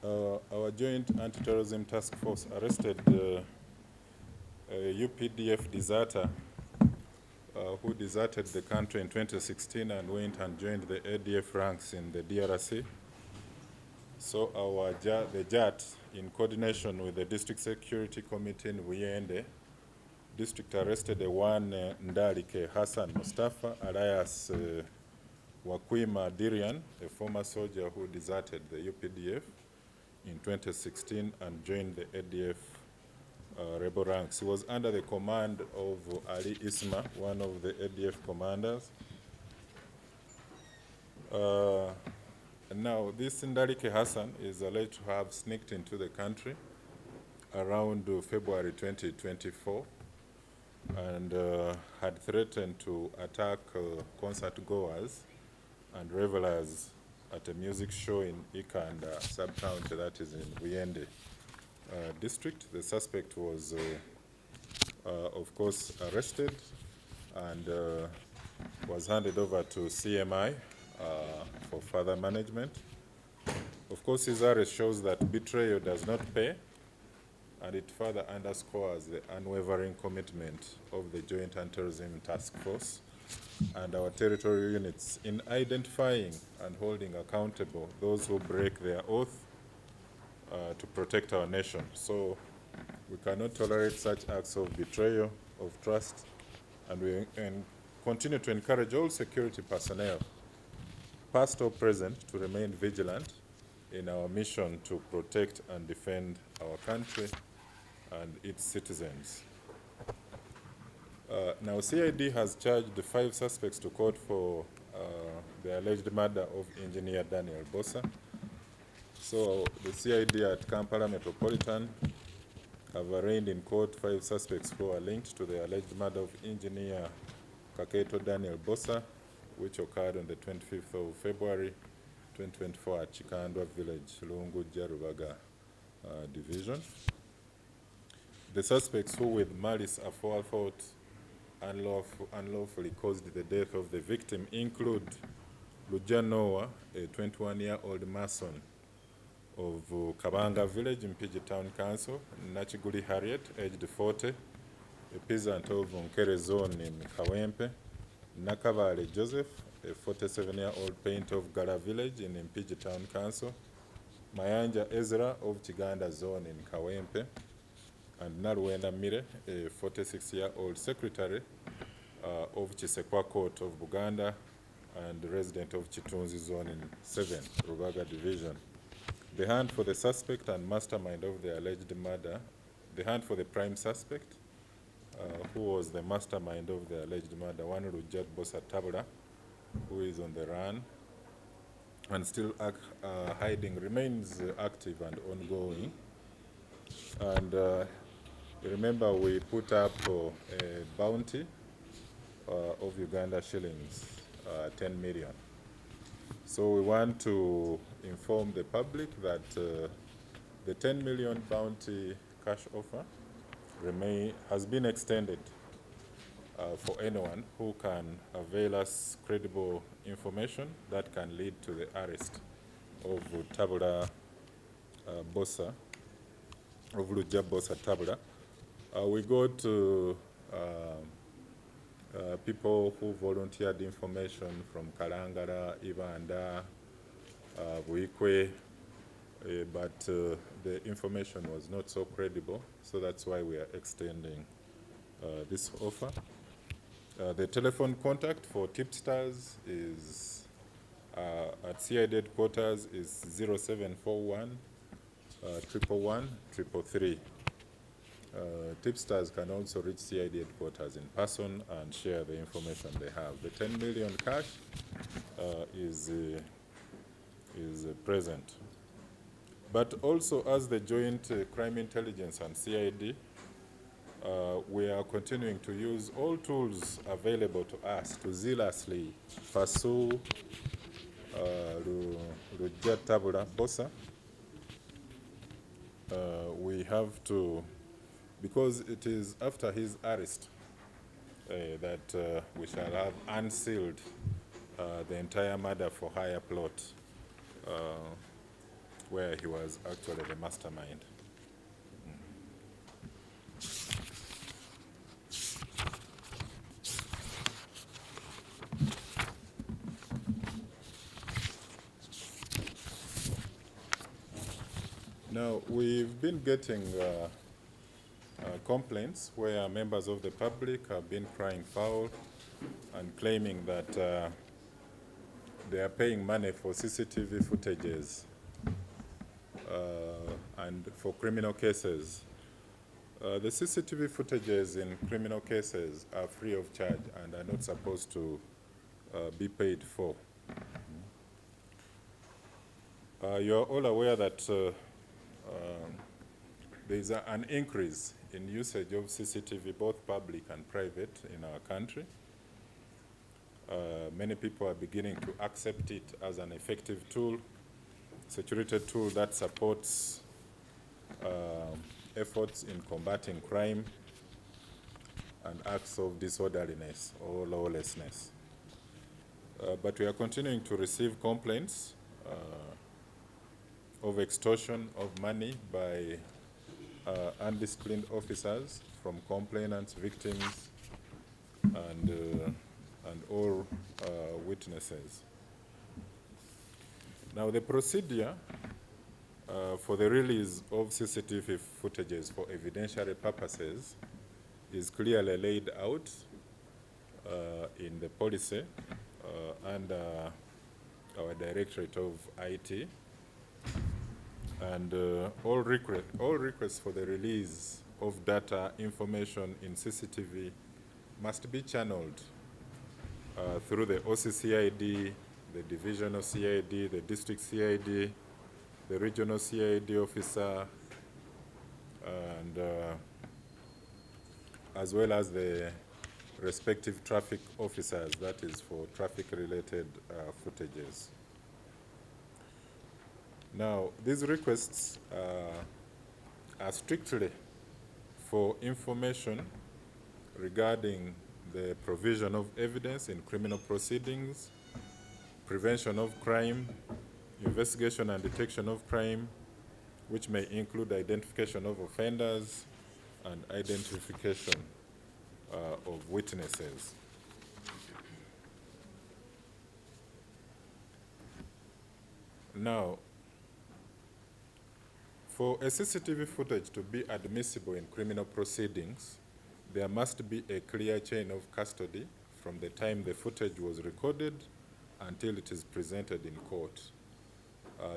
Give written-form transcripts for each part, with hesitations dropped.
Our Joint Anti-Terrorism Task Force arrested a UPDF deserter who deserted the country in 2016 and went and joined the ADF ranks in the DRC. So the JAT, in coordination with the District Security Committee in Buyende, district arrested one Ndalike Hassan Mustafa, alias Wakwima Dirian, a former soldier who deserted the UPDF in 2016 and joined the ADF rebel ranks. He was under the command of Ali Isma, one of the ADF commanders. Now, this Ndalike Hassan is alleged to have sneaked into the country around February 2024 and had threatened to attack concert goers and revelers at a music show in Ikanda sub-county, that is in Buyende district. The suspect was, of course, arrested and was handed over to CMI for further management. Of course, his arrest shows that betrayal does not pay, and it further underscores the unwavering commitment of the Joint Anti-Terrorism Task Force and our territorial units in identifying and holding accountable those who break their oath to protect our nation. So we cannot tolerate such acts of betrayal of trust, and we continue to encourage all security personnel, past or present, to remain vigilant in our mission to protect and defend our country and its citizens. Now, CID has charged the 5 suspects to court for the alleged murder of engineer Daniel Bosa. So the CID at Kampala Metropolitan have arraigned in court 5 suspects who are linked to the alleged murder of engineer Kaketo Daniel Bosa, which occurred on the 25th of February 2024 at Chikandwa Village, Lunguja Rubaga Division. The suspects who with malice aforethought unlawfully caused the death of the victim include Luja Noah, a 21-year-old mason of Kabanga Village in PG Town Council, Nachiguli Harriet, aged 40, a peasant of Nkere Zone in Kawempe, Nakabale Joseph, a 47-year-old painter of Gala Village in Mpigi Town Council, Mayanja Ezra of Chiganda Zone in Kawempe, and Naruenda Mire, a 46-year-old secretary of Chisekwa Court of Buganda and resident of Chitunzi Zone in 7, Rubaga Division. The hunt for the suspect and mastermind of the alleged murder, the hunt for the prime suspect, who was the mastermind of the alleged murder, one Rujat Bosa Tabula, who is on the run and still hiding, remains active and ongoing. And remember, we put up a bounty of Uganda shillings, 10 million. So we want to inform the public that the 10 million bounty cash offer has been extended for anyone who can avail us credible information that can lead to the arrest of Tabula Bosa, of Luja Bosa Tabula. We got people who volunteered information from Kalangala, Ibanda, Buikwe, but the information was not so credible, so that's why we are extending this offer. The telephone contact for tipsters is at CID headquarters is 0741 111 333. Tipsters can also reach CID headquarters in person and share the information they have. The 10 million cash is present. But also, as the Joint Crime Intelligence and CID, we are continuing to use all tools available to us to zealously pursue Luja Tabula Bosa. We have to, because it is after his arrest that we shall have unsealed the entire murder for hire plot. where he was actually the mastermind. Now, we've been getting complaints where members of the public have been crying foul and claiming that they are paying money for CCTV footages and for criminal cases. The CCTV footages in criminal cases are free of charge and are not supposed to be paid for. You're all aware that there is an increase in usage of CCTV, both public and private, in our country. Many people are beginning to accept it as an effective tool, security tool that supports efforts in combating crime and acts of disorderliness or lawlessness. But we are continuing to receive complaints of extortion of money by undisciplined officers from complainants, victims, and all witnesses. Now, the procedure for the release of CCTV footages for evidentiary purposes is clearly laid out in the policy under our Directorate of IT. And all requests for the release of data information in CCTV must be channeled through the OCCID, the divisional CID, the district CID, the regional CID officer, and as well as the respective traffic officers, that is for traffic-related footages. Now, these requests are strictly for information regarding the provision of evidence in criminal proceedings, prevention of crime, investigation and detection of crime, which may include identification of offenders and identification of witnesses. Now, for a CCTV footage to be admissible in criminal proceedings, there must be a clear chain of custody from the time the footage was recorded until it is presented in court.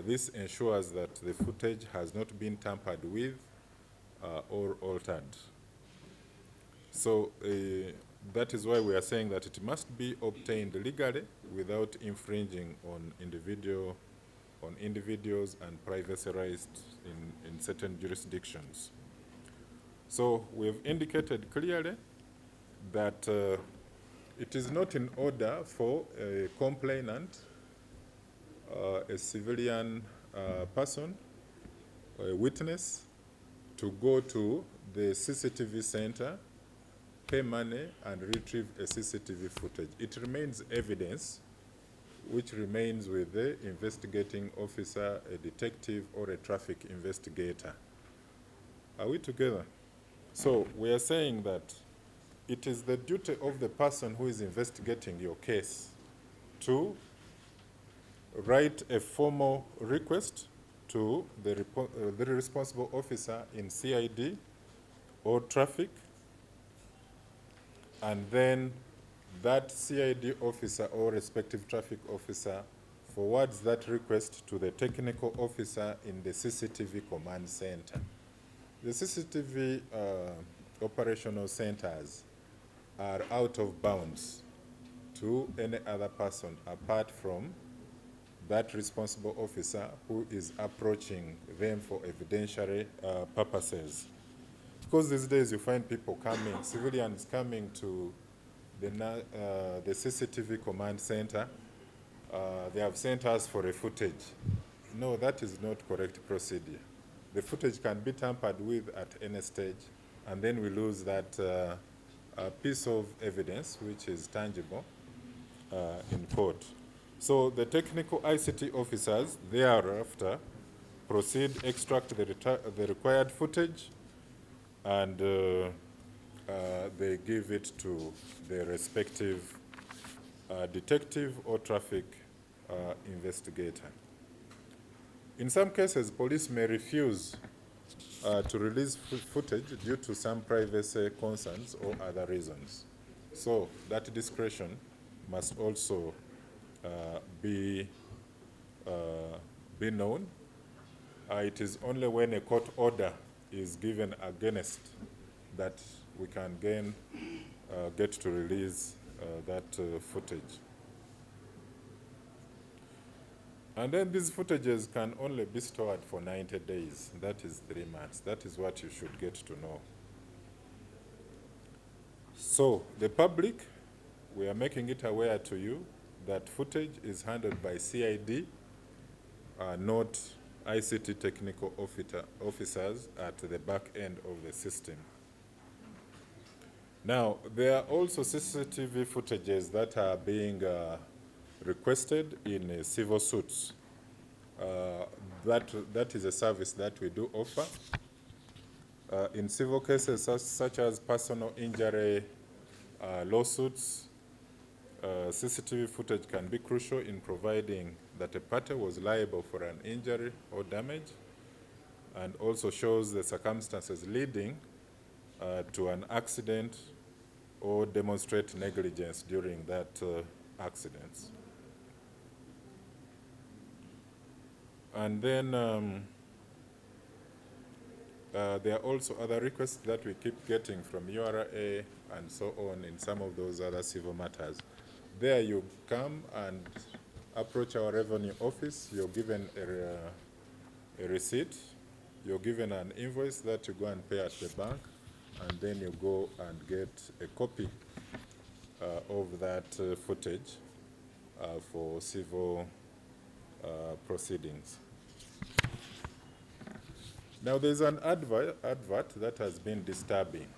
This ensures that the footage has not been tampered with or altered. So that is why we are saying that it must be obtained legally without infringing on individuals and privacy rights in certain jurisdictions. So we've indicated clearly that it is not in order for a complainant, a civilian person, or a witness to go to the CCTV center, pay money, and retrieve a CCTV footage. It remains evidence which remains with the investigating officer, a detective, or a traffic investigator. Are we together? So we are saying that it is the duty of the person who is investigating your case to write a formal request to the responsible officer in CID or traffic, and then that CID officer or respective traffic officer forwards that request to the technical officer in the CCTV command center. The CCTV operational centers are out of bounds to any other person apart from that responsible officer who is approaching them for evidentiary purposes. Because these days you find people coming, civilians coming to the CCTV command center. They have sent us for a footage. No, that is not correct procedure. The footage can be tampered with at any stage, and then we lose that piece of evidence, which is tangible, in court. So the technical ICT officers thereafter proceed, extract the required footage, and they give it to the respective detective or traffic investigator. In some cases, police may refuse to release footage due to some privacy concerns or other reasons. So that discretion must also be known. It is only when a court order is given against that we can get to release that footage. And then these footages can only be stored for 90 days. That is 3 months. That is what you should get to know. So the public, we are making it aware to you that footage is handled by CID, not ICT technical officers at the back end of the system. Now, there are also CCTV footages that are being requested in civil suits. That is a service that we do offer. In civil cases such as personal injury lawsuits, CCTV footage can be crucial in providing that a party was liable for an injury or damage, and also shows the circumstances leading to an accident or demonstrate negligence during that accident. And then there are also other requests that we keep getting from URA and so on in some of those other civil matters. There you come and approach our revenue office, you're given a receipt, you're given an invoice that you go and pay at the bank, and then you go and get a copy of that footage for civil proceedings. Now there's an advert that has been disturbing.